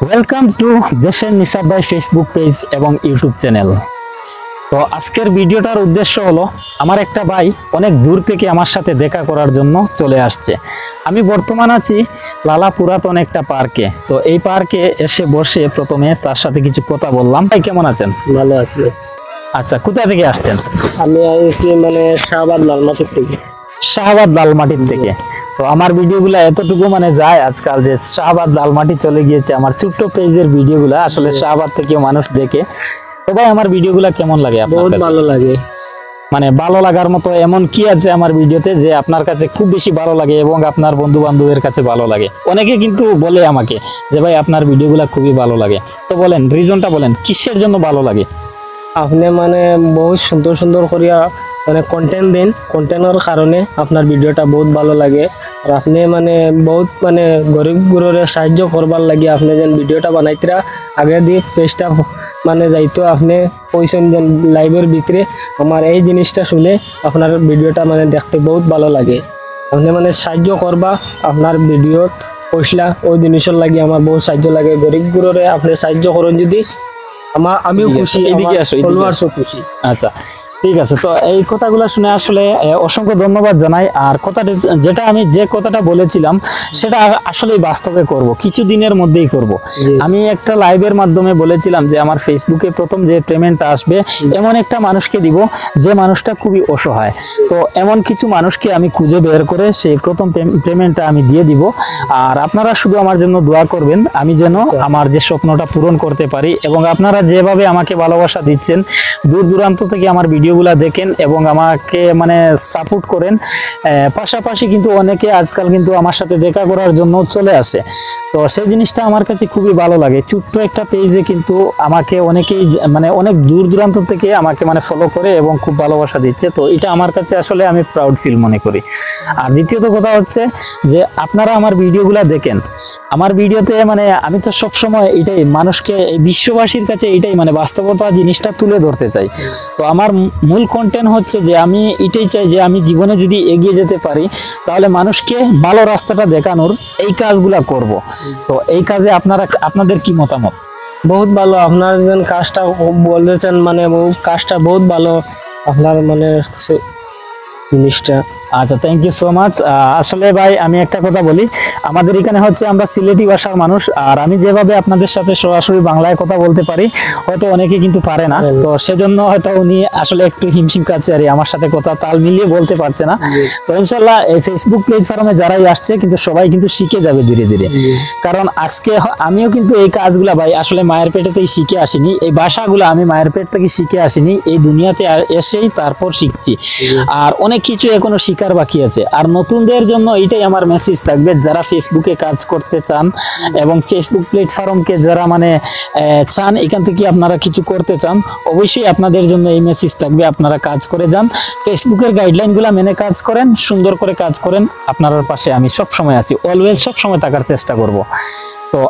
Welcome to দেশের নিসাব ভাই Facebook page এবং ইউটিউব চ্যানেল। তো আজকের ভিডিওটার উদ্দেশ্য হলো, আমার একটা ভাই অনেক দূর থেকে আমার সাথে দেখা করার জন্য চলে আসছে। আমি বর্তমান আছি লালা পুরাতন একটা পার্কে। তো এই পার্কে এসে বসে প্রথমে তার সাথে কিছু কথা বললাম। ভাই কেমন আছেন? ভালো আছি। আচ্ছা, কোথা থেকে আসছেন? আমি আইছি শাহবাদ লালমাটির থেকে। শাহবাদ লালমাটির থেকে। তো আমার ভিডিওগুলো এতটুকু যায় আজকাল যে শাহবাদ লালমাটি চলে গিয়েছে। আমার ছোট্ট পেজের ভিডিওগুলো আসলে শাহবাদ থেকে মানুষ দেখে। তো ভাই আমার ভিডিওগুলো কেমন লাগে আপনার বহুত কাছে? ভালো লাগে। ভালো লাগার মতো এমন কি আছে আমার ভিডিওতে যে আপনার কাছে খুব বেশি ভালো লাগে এবং আপনার বন্ধু বান্ধবের কাছে ভালো লাগে? অনেকে কিন্তু বলে আমাকে যে ভাই আপনার ভিডিওগুলো খুবই ভালো লাগে। তো বলেন, রিজনটা বলেন, কিসের জন্য ভালো লাগে? আপনি বহুত সুন্দর সুন্দর করিয়া কন্টেন্ট দিন। কন্টেন্টের কারণে আপনার ভিডিওটা বহুত ভালো লাগে। আর আপনি বহুত গরিব গুরুরে সাহায্য করবার লাগে আপনি যেন ভিডিওটা বানাইতরা আগে দিয়ে পেজটা যাইতো। আপনি কইছেন যেন লাইভের ভিতরে আমার এই জিনিসটা শুনে আপনার ভিডিওটা দেখতে বহুত ভালো লাগে। আপনি সাহায্য করবা আপনার ভিডিও পয়সা ওই জিনিসের লাগে আমার বহুত সাহায্য লাগে। গরিব গুরুরে আপনি সাহায্য করেন যদি আমিও খুশি, এদিকে আসো, ফলোয়ার্সও খুশি। আচ্ছা ঠিক আছে। তো এই কথাগুলো শুনে আসলে অসংখ্য ধন্যবাদ জানাই। আর কথাটা যে কথাটা বলেছিলাম সেটা আসলে বাস্তবে করব, কিছুদিনের মধ্যেই করব। আমি একটা লাইভের মাধ্যমে বলেছিলাম যে আমার ফেসবুকে প্রথম যে পেমেন্টটা আসবে এমন একটা মানুষকে দিব যে মানুষটা খুবই অসহায়। তো এমন কিছু মানুষকে আমি খুঁজে বের করে সেই প্রথম পেমেন্টটা আমি দিয়ে দিব। আর আপনারা শুধু আমার জন্য দোয়া করবেন, আমি যেন আমার যে স্বপ্নটা পূরণ করতে পারি। এবং আপনারা যেভাবে আমাকে ভালোবাসা দিচ্ছেন, দূর দূরান্ত থেকে আমার ভিডিওগুলো দেখেন এবং আমাকে সাপোর্ট করেন। পাশাপাশি কিন্তু অনেকে আজকাল কিন্তু আমার সাথে দেখা করার জন্য চলে আসে। তো সেই জিনিসটা আমার কাছে খুবই ভালো লাগে। ছোট্ট একটা পেজে কিন্তু আমাকে অনেকেই অনেক দূর দূরান্ত থেকে আমাকে ফলো করে এবং খুব ভালোবাসা দিচ্ছে। তো এটা আমার কাছে আসলে আমি প্রাউড ফিল মনে করি। আর দ্বিতীয়ত কথা হচ্ছে যে আপনারা আমার ভিডিওগুলো দেখেন। আমার ভিডিওতে আমি তো সবসময় এটাই মানুষকে, এই বিশ্ববাসীর কাছে এটাই বাস্তবতা জিনিসটা তুলে ধরতে চাই। তো আমার মূল কন্টেন্ট হচ্ছে যে আমি এটাই চাই যে আমি জীবনে যদি এগিয়ে যেতে পারি তাহলে মানুষকে ভালো রাস্তাটা দেখানোর এই কাজগুলা করব। তো এই কাজে আপনাদের কি মতামত? বহুত ভালো আপনার যেন কাজটা বলেছেন, কাজটা বহুত ভালো আপনার জিনিসটা। আচ্ছা, থ্যাংক ইউ সো মাচ। আসলে ভাই আমি একটা কথা বলি, আমাদের এখানে হচ্ছে আমরা সিলেটি ভাষার মানুষ। আর আমি যেভাবে আপনাদের সাথে সরাসরি বাংলায় কথা বলতে পারি হয়তো অনেকে কিন্তু পারে না। তো সেজন্য হয়তো উনি আসলে একটু হিমশিম খাচ্ছে আর আমার সাথে কথা তাল মিলিয়ে বলতে পারছে না। তো ইনশাল্লাহ এই ফেসবুক প্ল্যাটফর্মে যারাই আসছে কিন্তু সবাই কিন্তু শিখে যাবে ধীরে ধীরে। কারণ আজকে আমিও কিন্তু এই কাজগুলা ভাই আসলে মায়ের পেটেতেই শিখে আসিনি। এই ভাষাগুলো আমি মায়ের পেট থেকে শিখে আসিনি, এই দুনিয়াতে এসেই তারপর শিখছি। আর অনেক কিছু এখনো শিকার বাকি আছে। আর নতুনদের জন্য এটাই আমার মেসেজ থাকবে, যারা ফেসবুকে কাজ করতে চান এবং ফেসবুক প্ল্যাটফর্মকে যারা চান এখান থেকে আপনারা কিছু করতে চান, অবশ্যই আপনাদের জন্য এই মেসেজ থাকবে, আপনারা কাজ করে যান, ফেসবুকের গাইডলাইনগুলো মেনে কাজ করেন, সুন্দর করে কাজ করেন। আপনার পাশে আমি সব সময় আছি, অলওয়েজ সব সময় থাকার চেষ্টা করব। তো